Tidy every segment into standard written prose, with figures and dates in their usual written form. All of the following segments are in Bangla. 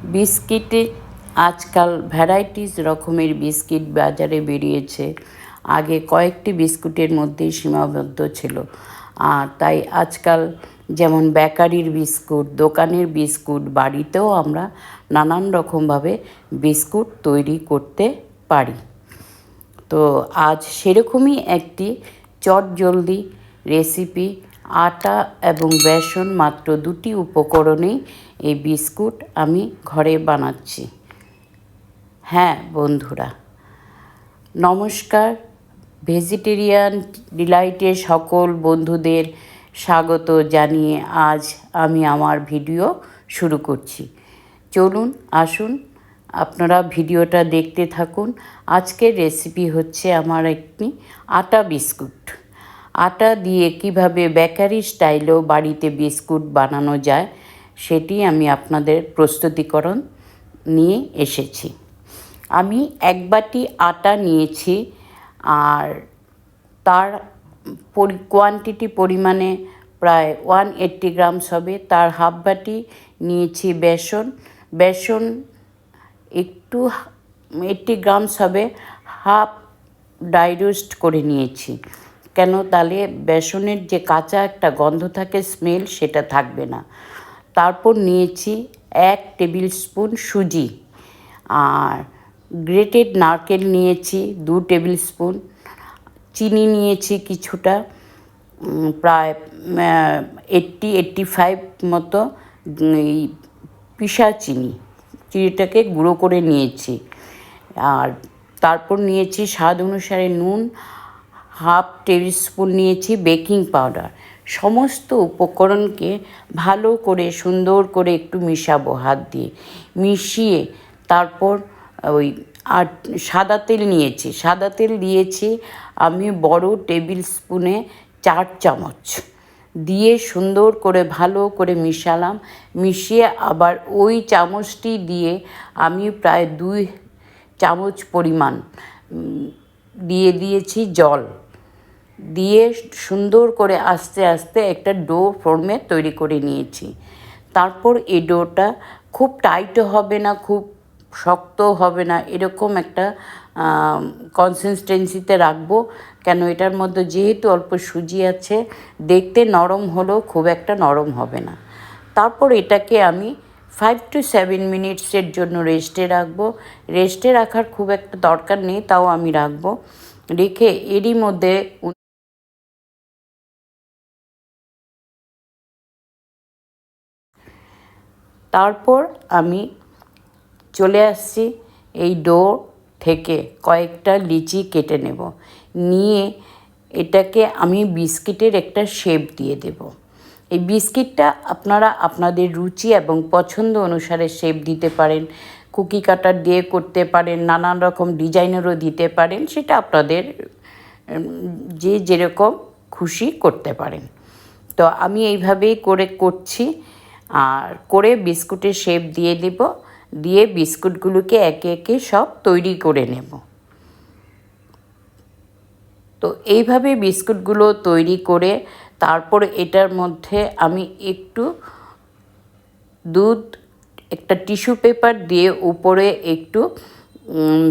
বিস্কিটে আজকাল ভ্যারাইটিস রকমের বিস্কিট বাজারে বেরিয়েছে। আগে কয়েকটি বিস্কুটের মধ্যেই সীমাবদ্ধ ছিল, আর তাই আজকাল যেমন বেকারির বিস্কুট, দোকানের বিস্কুট, বাড়িতেও আমরা নানান রকমভাবে বিস্কুট তৈরি করতে পারি। তো আজ সেরকমই একটি চটজলদি রেসিপি। আটা এবং বেসন মাত্র দুটি উপকরণেই এই বিস্কুট আমি ঘরে বানাচ্ছি। হ্যাঁ বন্ধুরা, নমস্কার। ভেজিটেরিয়ান ডিলাইটের সকল বন্ধুদের স্বাগত জানিয়ে আজ আমি আমার ভিডিও শুরু করছি। চলুন আসুন আপনারা ভিডিওটা দেখতে থাকুন। আজকের রেসিপি হচ্ছে আমার একটি আটা বিস্কুট। আটা দিয়ে কিভাবে বেকারি স্টাইলেও বাড়িতে বিস্কুট বানানো যায় সেটি আমি আপনাদের প্রস্তুতিকরণ নিয়ে এসেছি। আমি এক বাটি আটা নিয়েছি, আর তার কোয়ান্টিটি পরিমাণে প্রায় 180 গ্রামস হবে। তার হাফ বাটি নিয়েছি বেসন একটু 80 গ্রামস হবে, হাফ ড্রাই রোস্ট করে নিয়েছি। কেন, তাহলে বেসনের যে কাঁচা একটা গন্ধ থাকে, স্মেল, সেটা থাকবে না। তারপর নিয়েছি 1 টেবিল স্পুন সুজি, আর গ্রেটেড নারকেল নিয়েছি 2 টেবিল স্পুন, চিনি নিয়েছি কিছুটা, প্রায় 85 মতো এই পিসা চিনিটাকে গুঁড়ো করে নিয়েছি। আর তারপর নিয়েছি স্বাদ অনুসারে নুন, হাফ টেবিল স্পুন নিয়েছি বেকিং পাউডার। সমস্ত উপকরণকে ভালো করে সুন্দর করে একটু মিশাবো হাত দিয়ে। মিশিয়ে তারপর ওই আর সাদা তেল দিয়েছি আমি বড় টেবিল স্পুনে 4 চামচ দিয়ে সুন্দর করে ভালো করে মিশালাম। মিশিয়ে আবার ওই চামচটি দিয়ে আমি প্রায় 2 চামচ পরিমাণ দিয়ে দিয়েছি জল, দিয়ে সুন্দর করে আস্তে আস্তে একটা ডো ফর্মে তৈরি করে নিয়েছি। তারপর এই ডোটা খুব টাইটও হবে না, খুব শক্ত হবে না, এরকম একটা কনসিস্টেন্সিতে রাখবো। কেন, এটার মধ্যে যেহেতু অল্প সুজি আছে, দেখতে নরম হলেও খুব একটা নরম হবে না। তারপর এটাকে আমি 5 to 7 মিনিটসের জন্য রেস্টে রাখবো। রেস্টে রাখার খুব একটা দরকার নেই, তাও আমি রাখবো। রেখে এরই মধ্যে তারপর আমি চলে আসছি এই ডো থেকে কয়েকটা লিচি কেটে নেব। নিয়ে এটাকে আমি বিস্কিটের একটা শেপ দিয়ে দেব। এই বিস্কিটটা আপনারা আপনাদের রুচি এবং পছন্দ অনুসারে শেপ দিতে পারেন। কুকি কাটার দিয়ে করতে পারেন, নানান রকম ডিজাইনেরও দিতে পারেন, সেটা আপনাদের যে যেরকম খুশি করতে পারেন। তো আমি এইভাবেই করছি, আর করে বিস্কুটের শেপ দিয়ে দেব। দিয়ে বিস্কুটগুলোকে একে একে সব তৈরি করে নেব। তো এইভাবে বিস্কুটগুলো তৈরি করে তারপর এটার মধ্যে আমি একটু দুধ, একটা টিস্যু পেপার দিয়ে উপরে একটু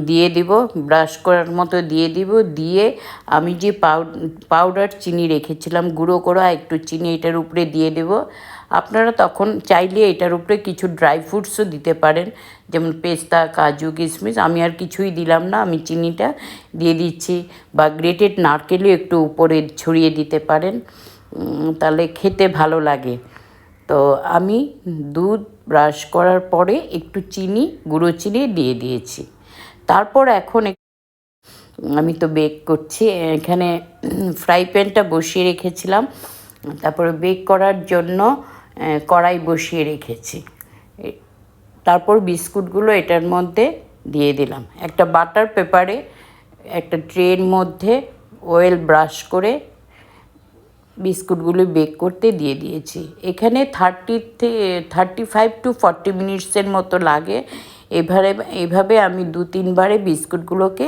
দিয়ে দিব, ব্রাশ করার মতো দিয়ে দিব। দিয়ে আমি যে পাউডার চিনি রেখেছিলাম, গুঁড়ো করা একটু চিনি এটার উপরে দিয়ে দেব। আপনারা তখন চাইলে এটার উপরে কিছু ড্রাই ফ্রুটসও দিতে পারেন, যেমন পেস্তা, কাজু, কিশমিশ। আমি আর কিছুই দিলাম না, আমি চিনিটা দিয়ে দিচ্ছি। বা গ্রেটেড নারকেলও একটু উপরে ছড়িয়ে দিতে পারেন, তাহলে খেতে ভালো লাগে। তো আমি দুধ ব্রাশ করার পরে একটু গুঁড়ো চিনি দিয়ে দিয়েছি। তারপর এখন আমি তো বেক করছি। এখানে ফ্রাই প্যানটা বসিয়ে রেখেছিলাম, তারপরে বেক করার জন্য কড়াই বসিয়ে রেখেছি। তারপর বিস্কুটগুলো এটার মধ্যে দিয়ে দিলাম। একটা বাটার পেপারে একটা ট্রের মধ্যে অয়েল ব্রাশ করে বিস্কুটগুলো বেক করতে দিয়ে দিয়েছি। এখানে 35 to 40 মিনিটসের মতো লাগে। এভাবে আমি 2-3 বারে বিস্কুটগুলোকে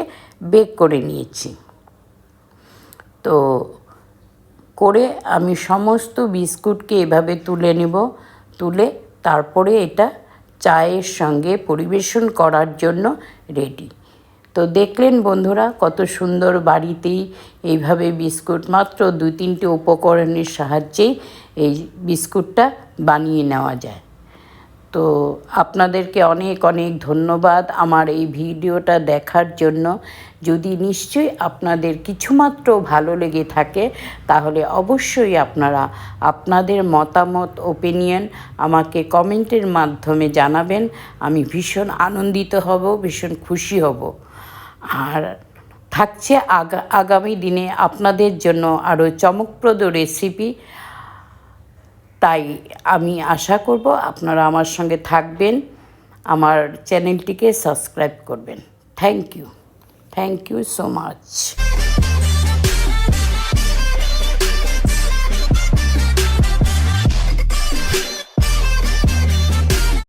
বেক করে নিয়েছি। তো করে আমি সমস্ত বিস্কুটকে এভাবে তুলে নেব। তুলে তারপরে এটা চায়ের সঙ্গে পরিবেশন করার জন্য রেডি। তো দেখলেন বন্ধুরা, কত সুন্দর বাড়িতেই এইভাবে বিস্কুট মাত্র 2-3টে উপকরণের সাহায্যেই এই বিস্কুটটা বানিয়ে নেওয়া যায়। তো আপনাদেরকে অনেক অনেক ধন্যবাদ আমার এই ভিডিওটা দেখার জন্য। যদি নিশ্চয়ই আপনাদের কিছুমাত্র ভালো লেগে থাকে তাহলে অবশ্যই আপনারা আপনাদের মতামত ওপিনিয়ন আমাকে কমেন্টের মাধ্যমে জানাবেন। আমি ভীষণ আনন্দিত হব, ভীষণ খুশি হব। আর থাকছে আগামী দিনে আপনাদের জন্য আরও চমকপ্রদ রেসিপি। তাই আমি আশা করব আপনারা আমার সঙ্গে থাকবেন, আমার চ্যানেলটিকে সাবস্ক্রাইব করবেন। Thank you so much.